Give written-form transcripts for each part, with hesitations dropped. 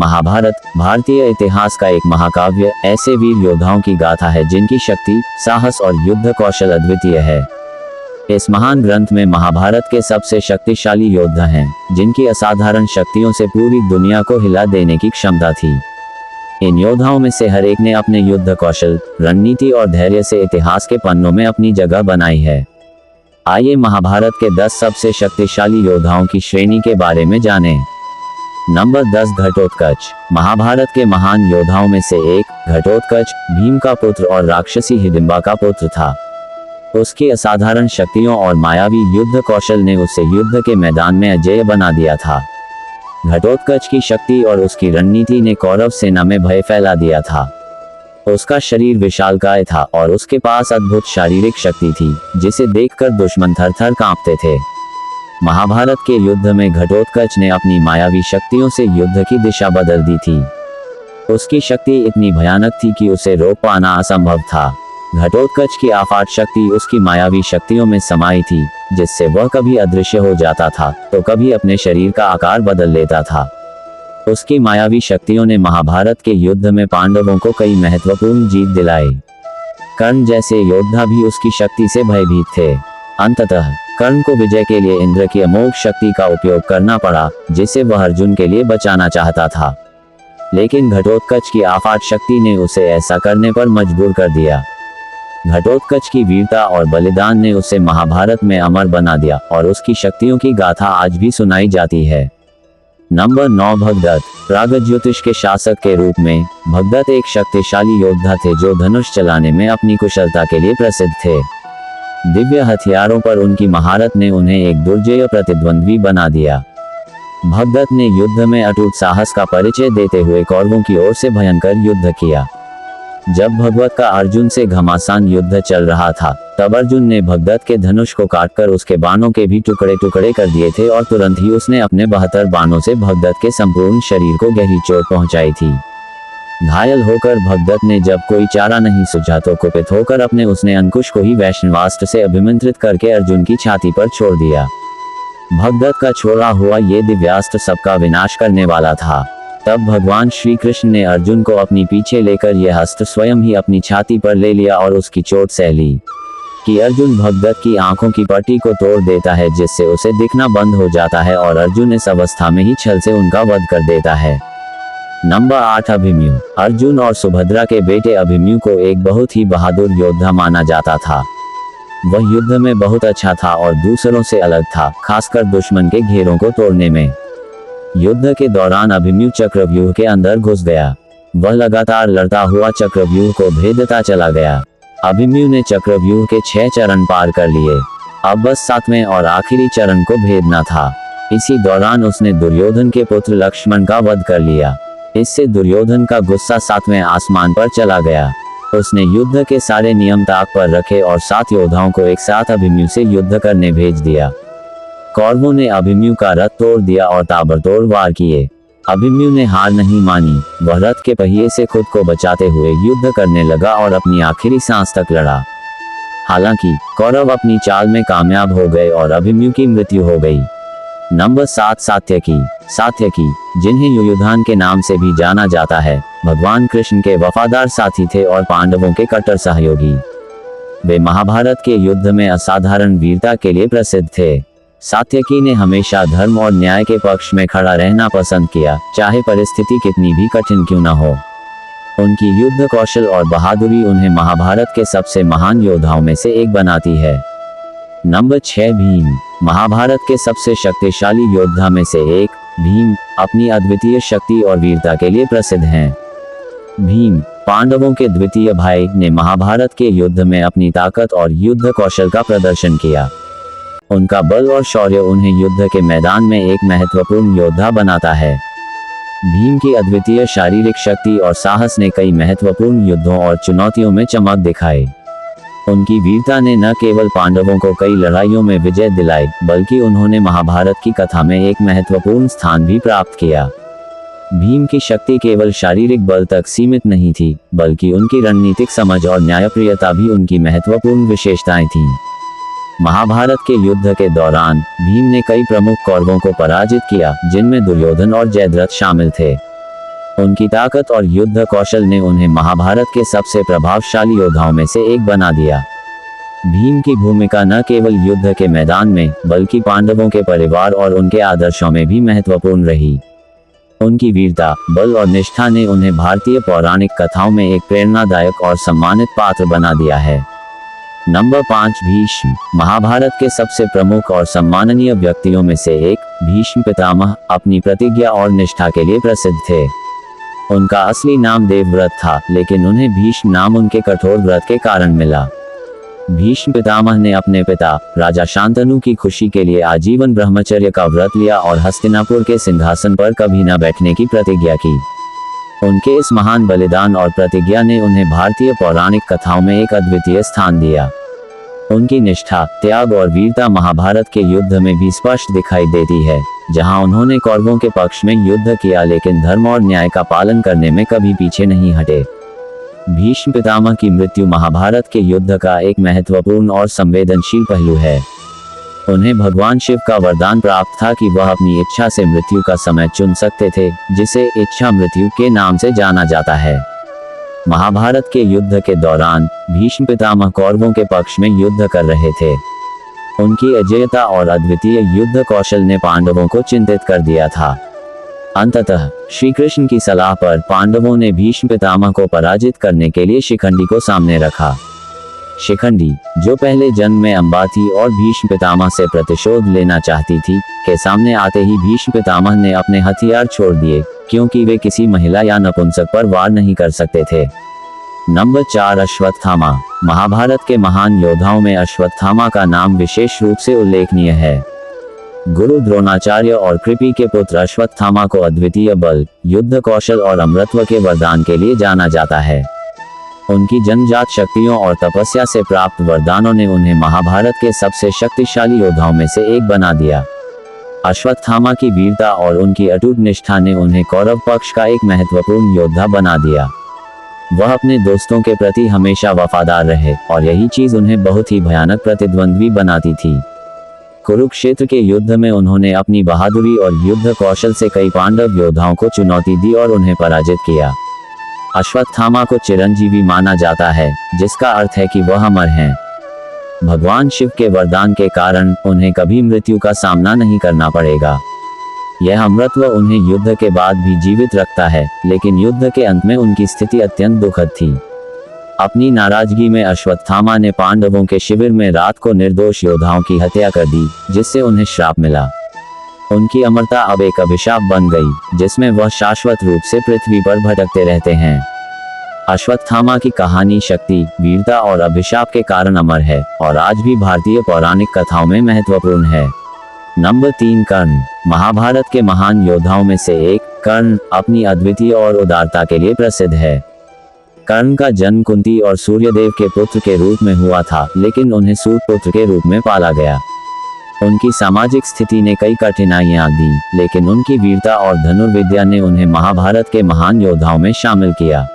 महाभारत भारतीय इतिहास का एक महाकाव्य ऐसे वीर योद्धाओं की गाथा है जिनकी शक्ति, साहस और युद्ध कौशल अद्वितीय है। इस महान ग्रंथ में महाभारत के सबसे शक्तिशाली योद्धा हैं, जिनकी असाधारण शक्तियों से पूरी दुनिया को हिला देने की क्षमता थी। इन योद्धाओं में से हर एक ने अपने युद्ध कौशल, रणनीति और धैर्य से इतिहास के पन्नों में अपनी जगह बनाई है। आइए महाभारत के 10 सबसे शक्तिशाली योद्धाओं की श्रेणी के बारे में जानें। नंबर 10 घटोत्कच। महाभारत के महान योद्धाओं में से एक घटोत्कच भीम का पुत्र और राक्षसी हिडिंबा का पुत्र था। उसकी असाधारण शक्तियों और मायावी युद्ध कौशल ने उसे युद्ध के मैदान में अजेय बना दिया था। घटोत्कच की शक्ति और उसकी रणनीति ने कौरव सेना में भय फैला दिया था। उसका शरीर विशालकाय था और उसके पास अद्भुत शारीरिक शक्ति थी, जिसे देखकर दुश्मन थर-थर कांपते थे। महाभारत के युद्ध में घटोत्कच ने अपनी मायावी शक्तियों से युद्ध की दिशा बदल दी थी। उसकी शक्ति इतनी भयानक थी कि उसे रोक पाना असंभव था। घटोत्कच की अफाट शक्ति उसकी मायावी शक्तियों में समाई थी, जिससे वह कभी अदृश्य हो जाता था तो कभी अपने शरीर का आकार बदल लेता था। उसकी मायावी शक्तियों ने महाभारत के युद्ध में पांडवों को कई महत्वपूर्ण जीत दिलाई। कर्ण जैसे योद्धा भी उसकी शक्ति से भयभीत थे। अंततः कर्ण को विजय के लिए इंद्र की अमोघ शक्ति का उपयोग करना पड़ा, जिसे वह अर्जुन के लिए बचाना चाहता था। लेकिन घटोत्कच की अफाट शक्ति ने उसे ऐसा करने पर मजबूर कर दिया। घटोत्कच की वीरता और बलिदान ने उसे महाभारत में अमर बना दिया और उसकी शक्तियों की गाथा आज भी सुनाई जाती है। नंबर 9 भगदत्त। प्रागज्योतिष के शासक के रूप में भगदत्त एक शक्तिशाली योद्धा थे जो धनुष चलाने में अपनी कुशलता के लिए प्रसिद्ध थे। दिव्य हथियारों पर उनकी महारत ने उन्हें एक दुर्जेय प्रतिद्वंद्वी बना दिया। भगदत्त ने युद्ध में अटूट साहस का परिचय देते हुए कौरवों की ओर से भयंकर युद्ध किया। जब भगवत का अर्जुन से घमासान युद्ध चल रहा था, तब अर्जुन ने भगदत्त के धनुष को काटकर उसके बाणों के भी टुकड़े टुकड़े कर दिए थे और तुरंत ही उसने अपने 72 बाणों से भगदत्त के संपूर्ण शरीर को गहरी चोट पहुंचाई थी। घायल होकर भगदत्त ने जब कोई चारा नहीं सूझा तो कुपित होकर अपने उसने अंकुश को ही वैष्णवास्त्र से अभिमंत्रित करके अर्जुन की छाती पर छोड़ दिया। भगदत्त का छोड़ा हुआ ये दिव्यास्त्र सबका विनाश करने वाला था। तब भगवान श्री कृष्ण ने अर्जुन को अपनी पीछे लेकर यह अस्त्र स्वयं ही अपनी छाती पर ले लिया और उसकी चोट सह ली कि अर्जुन भगदत्त की आंखों की पट्टी को तोड़ देता है, जिससे उसे दिखना बंद हो जाता है और अर्जुन इस अवस्था में ही छल से उनका वध कर देता है। नंबर 8 अभिमन्यु। अर्जुन और सुभद्रा के बेटे अभिमन्यु को एक बहुत ही बहादुर योद्धा माना जाता था। वह युद्ध में बहुत अच्छा था और दूसरों से अलग था, खासकर दुश्मन के घेरों को तोड़ने में। युद्ध के दौरान अभिमन्यु चक्रव्यूह के अंदर घुस गया। वह लगातार लड़ता हुआ चक्रव्यूह को भेदता चला गया। अभिमन्यु ने चक्रव्यूह के 6 चरण पार कर लिए। अब बस 7वें और आखिरी चरण को भेदना था। इसी दौरान उसने दुर्योधन के पुत्र लक्ष्मण का वध कर लिया। इससे दुर्योधन का गुस्सा 7वें आसमान पर चला गया। उसने युद्ध के सारे नियम ताक पर रखे और 7 योद्धाओं को एक साथ अभिमन्यु से युद्ध करने भेज दिया। कौरवों ने अभिमन्यु का रथ तोड़ दिया और ताबड़तोड़ वार किए। अभिमन्यु ने हार नहीं मानी। वह रथ के पहिए से खुद को बचाते हुए युद्ध करने लगा और अपनी आखिरी सांस तक लड़ा। हालांकि कौरव अपनी चाल में कामयाब हो गए और अभिमन्यु की मृत्यु हो गई। नंबर 7 सात्यकी। सात्यकी, जिन्हें युयुधान के नाम से भी जाना जाता है, भगवान कृष्ण के वफादार साथी थे और पांडवों के कट्टर सहयोगी। वे महाभारत के युद्ध में असाधारण वीरता के लिए प्रसिद्ध थे। सात्यकी ने हमेशा धर्म और न्याय के पक्ष में खड़ा रहना पसंद किया, चाहे परिस्थिति कितनी भी कठिन क्यों न हो। उनकी युद्ध कौशल और बहादुरी उन्हें महाभारत के सबसे महान योद्धाओं में से एक बनाती है। नंबर 6 भीम। महाभारत के सबसे शक्तिशाली योद्धा में से एक भीम अपनी अद्वितीय शक्ति और वीरता के लिए प्रसिद्ध हैं। भीम, पांडवों के द्वितीय भाई, ने महाभारत के युद्ध में अपनी ताकत और युद्ध कौशल का प्रदर्शन किया। उनका बल और शौर्य उन्हें युद्ध के मैदान में एक महत्वपूर्ण योद्धा बनाता है। भीम की अद्वितीय शारीरिक शक्ति और साहस ने कई महत्वपूर्ण युद्धों और चुनौतियों में चमक दिखाई। उनकी वीरता ने न केवल पांडवों को कई लड़ाइयों में विजय दिलाई, बल्कि उन्होंने महाभारत की कथा में एक महत्वपूर्ण स्थान भी प्राप्त किया। भीम की शक्ति केवल शारीरिक बल तक सीमित नहीं थी, बल्कि उनकी रणनीतिक समझ और न्यायप्रियता भी उनकी महत्वपूर्ण विशेषताएं थीं। महाभारत के युद्ध के दौरान भीम ने कई प्रमुख कौरवों को पराजित किया, जिनमें दुर्योधन और जयद्रथ शामिल थे। उनकी ताकत और युद्ध कौशल ने उन्हें महाभारत के सबसे प्रभावशाली योद्धाओं में से एक बना दिया। भीम की भूमिका न केवल युद्ध के मैदान में बल्कि पांडवों के परिवार और उनके आदर्शों में भी महत्वपूर्ण रही। उनकी वीरता, बल और निष्ठा ने उन्हें भारतीय पौराणिक कथाओं में एक प्रेरणादायक और सम्मानित पात्र बना दिया है। नंबर 5, भीष्म। महाभारत के सबसे प्रमुख और सम्माननीय व्यक्तियों में से एक, भीष्म पितामह अपनी प्रतिज्ञा और निष्ठा के लिए प्रसिद्ध थे। उनका असली नाम देवव्रत था, लेकिन उन्हें भीष्म नाम उनके कठोर व्रत के कारण मिला। भीष्म पितामह ने अपने पिता राजा शांतनु की खुशी के लिए आजीवन ब्रह्मचर्य का व्रत लिया और हस्तिनापुर के सिंहासन पर कभी न बैठने की प्रतिज्ञा की। उनके इस महान बलिदान और प्रतिज्ञा ने उन्हें भारतीय पौराणिक कथाओं में एक अद्वितीय स्थान दिया। उनकी निष्ठा, त्याग और वीरता महाभारत के युद्ध में भी स्पष्ट दिखाई देती है, जहां उन्होंने कौरवों के पक्ष में युद्ध किया लेकिन धर्म और न्याय का पालन करने में कभी पीछे नहीं हटे। भीष्म पितामह की मृत्यु महाभारत के युद्ध का एक महत्वपूर्ण और संवेदनशील पहलू है। उन्हें भगवान शिव का वरदान प्राप्त था कि वह अपनी इच्छा से मृत्यु का समय चुन सकते थे, जिसे इच्छा मृत्यु के नाम से जाना जाता है। महाभारत के युद्ध के दौरान भीष्म पितामह कौरवों के पक्ष में युद्ध कर रहे थे। उनकी अजेयता और अद्वितीय युद्ध कौशल ने पांडवों को चिंतित कर दिया था। अंततः श्री कृष्ण की सलाह पर पांडवों ने भीष्म पितामह को पराजित करने के लिए शिखंडी को सामने रखा। शिखंडी, जो पहले जन्म में अंबा थी और भीष्म पितामह से प्रतिशोध लेना चाहती थी, के सामने आते ही भीष्म पितामह ने अपने हथियार छोड़ दिए, क्योंकि वे किसी महिला या नपुंसक पर वार नहीं कर सकते थे। नंबर 4, अश्वत्थामा। महाभारत के महान योद्धाओं में अश्वत्थामा का नाम विशेष रूप से उल्लेखनीय है। गुरु द्रोणाचार्य और कृपि के पुत्र अश्वत्थामा को अद्वितीय बल, युद्ध कौशल और अमरत्व के वरदान के लिए जाना जाता है। उनकी जन्मजात शक्तियों और तपस्या से प्राप्त वरदानों ने उन्हें महाभारत के सबसे शक्तिशाली योद्धाओं में से एक बना दिया। अश्वत्थामा की वीरता और उनकी अटूट निष्ठा ने उन्हें कौरव पक्ष का एक महत्वपूर्ण योद्धा बना दिया। वह अपने दोस्तों के प्रति हमेशा वफादार रहे और यही चीज उन्हें बहुत ही भयानक प्रतिद्वंद्वी बनाती थी। कुरुक्षेत्र के युद्ध में उन्होंने अपनी बहादुरी और युद्ध कौशल से कई पांडव योद्धाओं को चुनौती दी और उन्हें पराजित किया। अश्वत्थामा को चिरंजीवी माना जाता है, जिसका अर्थ है कि वह अमर हैं। भगवान शिव के वरदान के कारण उन्हें कभी मृत्यु का सामना नहीं करना पड़ेगा। यह अमरत्व उन्हें युद्ध के बाद भी जीवित रखता है, लेकिन युद्ध के अंत में उनकी स्थिति अत्यंत दुखद थी। अपनी नाराजगी में अश्वत्थामा ने पांडवों के शिविर में रात को निर्दोष योद्धाओं की हत्या कर दी, जिससे उन्हें श्राप मिला। उनकी अमरता अब एक अभिशाप बन गई, जिसमें वह शाश्वत रूप से पृथ्वी पर भटकते रहते हैं। अश्वत्थामा की कहानी शक्ति, वीरता और अभिशाप के कारण अमर है और आज भी भारतीय पौराणिक कथाओं में महत्वपूर्ण है। नंबर 3, कर्ण। महाभारत के महान योद्धाओं में से एक, कर्ण अपनी अद्वितीय और उदारता के लिए प्रसिद्ध है। कर्ण का जन्म कुंती और सूर्यदेव के पुत्र के रूप में हुआ था, लेकिन उन्हें सूत पुत्र के रूप में पाला गया। उनकी सामाजिक स्थिति ने कई कठिनाइयां दी, लेकिन उनकी वीरता और धनुर्विद्या ने उन्हें महाभारत के महान योद्धाओं में शामिल किया।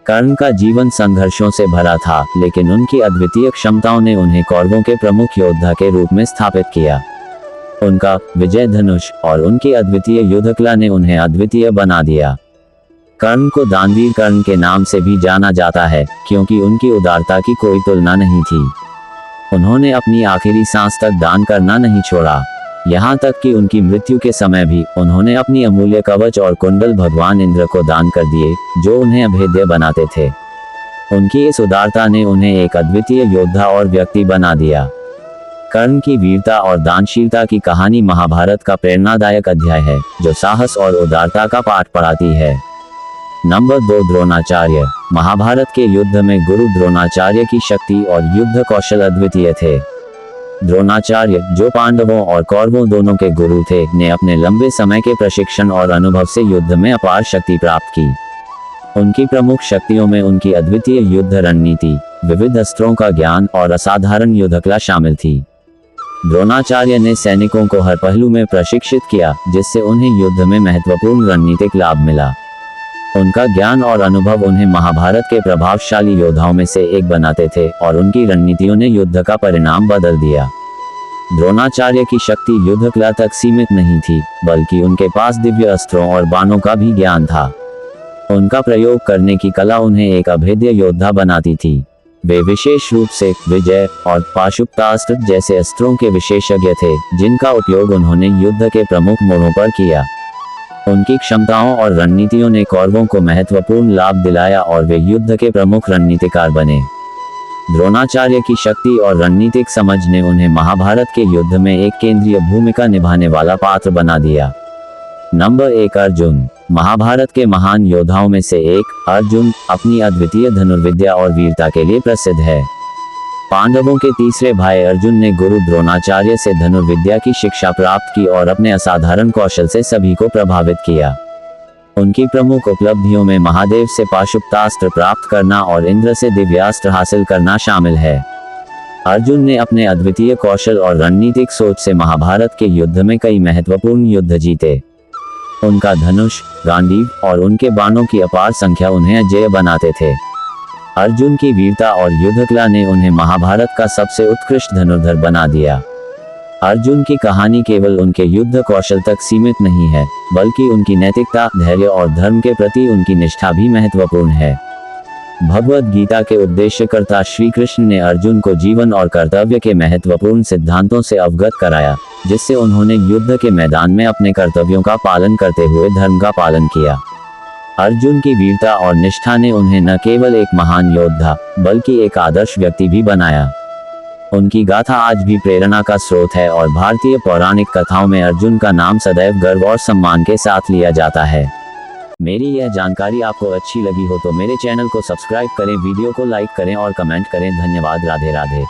कर्ण का जीवन संघर्षों से भरा था, लेकिन उनकी अद्वितीय क्षमताओं ने उन्हें कौरवों के प्रमुख योद्धा के रूप में स्थापित किया। उनका विजय धनुष और उनकी अद्वितीय युद्ध कला ने उन्हें अद्वितीय बना दिया। कर्ण को दानवीर कर्ण के नाम से भी जाना जाता है, क्योंकि उनकी उदारता की कोई तुलना नहीं थी। उन्होंने अपनी आखिरी सांस तक दान करना नहीं छोड़ा। यहाँ तक कि उनकी मृत्यु के समय भी उन्होंने अपनी अमूल्य कवच और कुंडल भगवान इंद्र को दान कर दिए, जो उन्हें अभेद्य बनाते थे। उनकी इस उदारता ने उन्हें एक अद्वितीय योद्धा और व्यक्ति बना दिया। कर्ण की वीरता और दानशीलता की कहानी महाभारत का प्रेरणादायक अध्याय है, जो साहस और उदारता का पाठ पढ़ाती है। नंबर 2, द्रोणाचार्य। महाभारत के युद्ध में गुरु द्रोणाचार्य की शक्ति और युद्ध कौशल अद्वितीय थे। द्रोणाचार्य, जो पांडवों और कौरवों दोनों के गुरु थे, ने अपने लंबे समय के प्रशिक्षण और अनुभव से युद्ध में अपार शक्ति प्राप्त की। उनकी प्रमुख शक्तियों में उनकी अद्वितीय युद्ध रणनीति, विविध अस्त्रों का ज्ञान और असाधारण युद्धकला शामिल थी। द्रोणाचार्य ने सैनिकों को हर पहलू में प्रशिक्षित किया, जिससे उन्हें युद्ध में महत्वपूर्ण रणनीतिक लाभ मिला। उनका ज्ञान और अनुभव उन्हें महाभारत के प्रभावशाली योद्धाओं में से एक बनाते थे और उनकी रणनीतियों ने युद्ध का परिणाम बदल दिया। द्रोणाचार्य की शक्ति युद्ध कला तक सीमित नहीं थी, बल्कि उनके पास दिव्य अस्त्रों और बाणों का भी ज्ञान था। उनका प्रयोग करने की कला उन्हें एक अभेद्य योद्धा बनाती थी। वे विशेष रूप से विजय और पाशुपतास्त्र जैसे अस्त्रों के विशेषज्ञ थे, जिनका उपयोग उन्होंने युद्ध के प्रमुख मोड़ों पर किया। उनकी क्षमताओं और रणनीतियों ने कौरवों को महत्वपूर्ण लाभ दिलाया और वे युद्ध के प्रमुख रणनीतिकार बने। द्रोणाचार्य की शक्ति और रणनीतिक समझ ने उन्हें महाभारत के युद्ध में एक केंद्रीय भूमिका निभाने वाला पात्र बना दिया। नंबर 1 अर्जुन। महाभारत के महान योद्धाओं में से एक, अर्जुन अपनी अद्वितीय धनुर्विद्या और वीरता के लिए प्रसिद्ध है। पांडवों के तीसरे भाई अर्जुन ने गुरु द्रोणाचार्य से धनुर्विद्या की शिक्षा प्राप्त की और अपने असाधारण कौशल से सभी को प्रभावित किया। उनकी प्रमुख उपलब्धियों में महादेव से पाशुपतास्त्र प्राप्त करना और इंद्र से दिव्यास्त्र हासिल करना शामिल है। अर्जुन ने अपने अद्वितीय कौशल और रणनीतिक सोच से महाभारत के युद्ध में कई महत्वपूर्ण युद्ध जीते। उनका धनुष, गांडीव और उनके बाणों की अपार संख्या उन्हें अजेय बनाते थे। अर्जुन की वीरता और युद्धकला ने उन्हें महाभारत का सबसे उत्कृष्ट धनुर्धर बना दिया। अर्जुन की कहानी केवल उनके युद्ध कौशल तक सीमित नहीं है, बल्कि उनकी नैतिकता, धैर्य और धर्म के प्रति उनकी निष्ठा भी महत्वपूर्ण है। भगवद गीता के उपदेशकर्ता श्री कृष्ण ने अर्जुन को जीवन और कर्तव्य के महत्वपूर्ण सिद्धांतों से अवगत कराया, जिससे उन्होंने युद्ध के मैदान में अपने कर्तव्यों का पालन करते हुए धर्म का पालन किया। अर्जुन की वीरता और निष्ठा ने उन्हें न केवल एक महान योद्धा, बल्कि एक आदर्श व्यक्ति भी बनाया। उनकी गाथा आज भी प्रेरणा का स्रोत है और भारतीय पौराणिक कथाओं में अर्जुन का नाम सदैव गर्व और सम्मान के साथ लिया जाता है। मेरी यह जानकारी आपको अच्छी लगी हो तो मेरे चैनल को सब्सक्राइब करें, वीडियो को लाइक करें और कमेंट करें। धन्यवाद। राधे राधे।